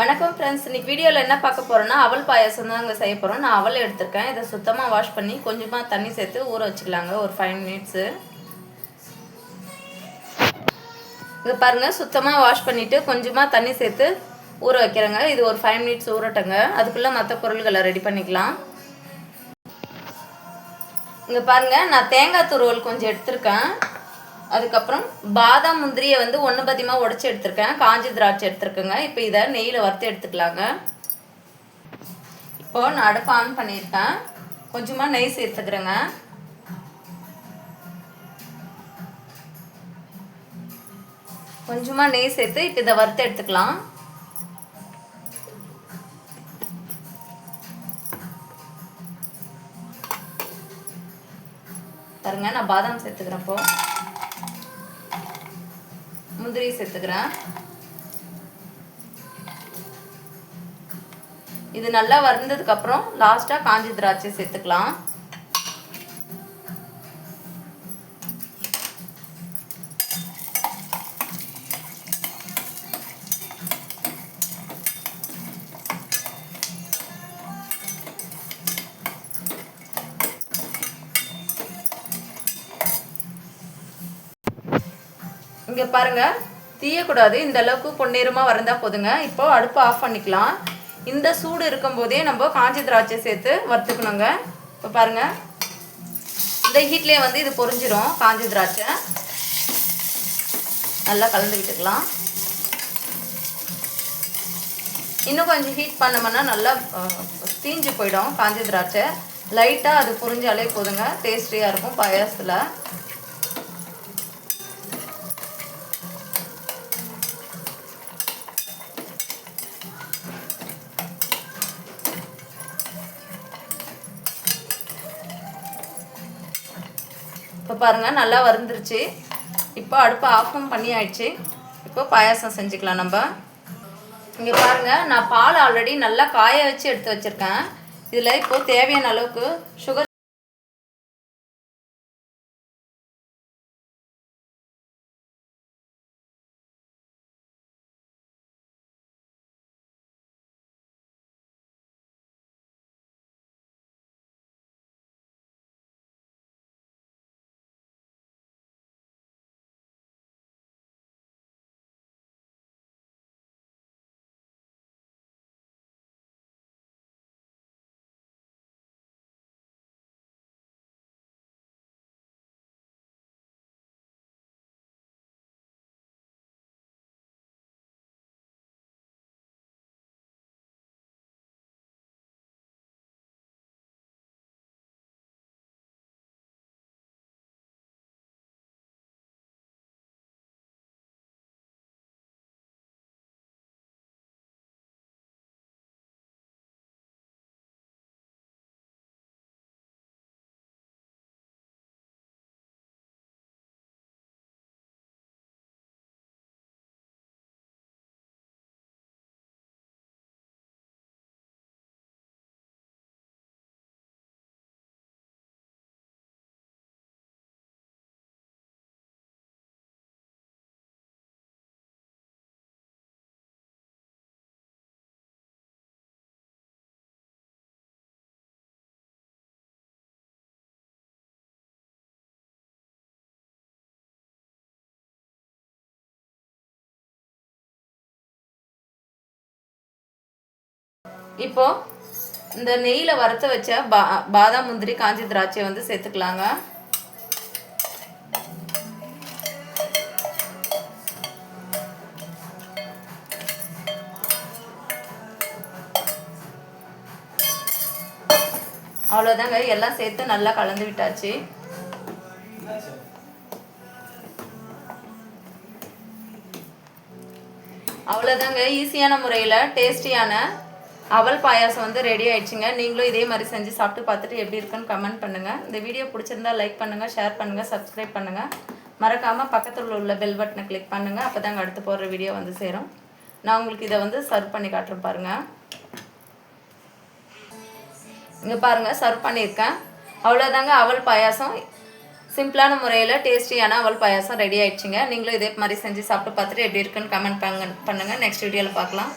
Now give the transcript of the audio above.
வணக்கம் ஃப்ரெண்ட்ஸ், இன்னைக்கு வீடியோவில் என்ன பார்க்க போகிறோன்னா அவல் பாயாசம் தான் அங்கே செய்ய போகிறோம். நான் அவல் எடுத்திருக்கேன். இதை சுத்தமாக வாஷ் பண்ணி கொஞ்சமாக தண்ணி சேர்த்து ஊற வச்சுக்கலாங்க ஒரு 5 மினிட்ஸு. இங்கே பாருங்கள், சுத்தமாக வாஷ் பண்ணிவிட்டு கொஞ்சமாக தண்ணி சேர்த்து ஊற வைக்கிறேங்க. இது ஒரு 5 மினிட்ஸ் ஊறட்டங்க. அதுக்குள்ளே மற்ற பொருள்களை ரெடி பண்ணிக்கலாம். இங்கே பாருங்கள், நான் தேங்காய் துருவல் கொஞ்சம் எடுத்திருக்கேன். அதுக்கப்புறம் பாதாம் முந்திரியை வந்து ஒன்று பதியமாக உடச்சி எடுத்துருக்கேன். காஞ்சி திராட்சை எடுத்துருக்கேங்க. இப்போ இதை நெய்யில் வறுத்து எடுத்துக்கலாங்க. இப்போது நான் அடுப்பு ஆன் பண்ணியிருக்கேன். கொஞ்சமாக நெய் சேர்த்துக்கிறேங்க. கொஞ்சமாக நெய் சேர்த்து இப்போ இதை வறுத்து எடுத்துக்கலாம். பாருங்க, நான் பாதாம் சேர்த்துக்கிறேன். இப்போ முந்திரி சேர்த்துக்கிறேன். இது நல்லா வறுந்ததுக்கு அப்புறம் லாஸ்டா காஞ்சி திராட்சை சேர்த்துக்கலாம். இங்கே பாருங்கள், தீயக்கூடாது. இந்த அளவுக்கு பொன்னிறமாக வறந்தால் போதுங்க. இப்போ அடுப்பு ஆஃப் பண்ணிக்கலாம். இந்த சூடு இருக்கும்போதே நம்ம காஞ்சி திராட்சை சேர்த்து வறுத்துக்கணுங்க. இப்போ பாருங்கள், இந்த ஹீட்லேயே வந்து இது பொரிஞ்சிடும். காஞ்சி திராட்சை நல்லா கலந்து விட்டுக்கலாம். இன்னும் கொஞ்சம் ஹீட் பண்ணோம்னா நல்லா தீஞ்சு போயிடும். காஞ்சி திராட்சை லைட்டாக அது பொரிஞ்சாலே போதுங்க. டேஸ்டியாக இருக்கும் பாயாசத்தில். இப்போ பாருங்கள், நல்லா வறுந்துருச்சு. இப்போ அடுப்பை ஆஃபும் பண்ணி ஆயிடுச்சு. இப்போ பாயாசம் செஞ்சுக்கலாம் நம்ம. இங்கே பாருங்கள், நான் பால் ஆல்ரெடி நல்லா காய வச்சு எடுத்து வச்சுருக்கேன். இதில் இப்போது தேவையான அளவுக்கு சுகர் இப்போ இந்த நெய்யில் வறுத்து வச்ச பாதாம் முந்திரி காஞ்சி திராட்சை வந்து சேர்த்துக்கலாங்க. அவ்வளோதாங்க, எல்லாம் சேர்த்து நல்லா கலந்து விட்டாச்சு. அவ்வளோதாங்க, ஈஸியான முறையில் டேஸ்டியான அவல் பாயாசம் வந்து ரெடி ஆயிடுச்சுங்க. நீங்களும் இதே மாதிரி செஞ்சு சாப்பிட்டு பார்த்துட்டு எப்படி இருக்குன்னு கமெண்ட் பண்ணுங்கள். இந்த வீடியோ பிடிச்சிருந்தா லைக் பண்ணுங்கள், ஷேர் பண்ணுங்கள், சப்ஸ்கிரைப் பண்ணுங்கள். மறக்காமல் பக்கத்தில் உள்ள பெல் பட்டனை கிளிக் பண்ணுங்கள். அப்போ தாங்க அடுத்து போடுற வீடியோ வந்து சேரும். நான் உங்களுக்கு இதை வந்து சர்வ் பண்ணி காட்டுறேன் பாருங்கள். இங்கே பாருங்கள், சர்வ் பண்ணியிருக்கேன். அவ்வளோதாங்க, அவல் பாயாசம் சிம்பிளான முறையில் டேஸ்டியான அவல் பாயாசம் ரெடி ஆயிடுச்சுங்க. நீங்களும் இதே மாதிரி செஞ்சு சாப்பிட்டு பார்த்துட்டு எப்படி இருக்குன்னு கமெண்ட் பண்ணுங்கள். நெக்ஸ்ட் வீடியோவில் பார்க்கலாம்.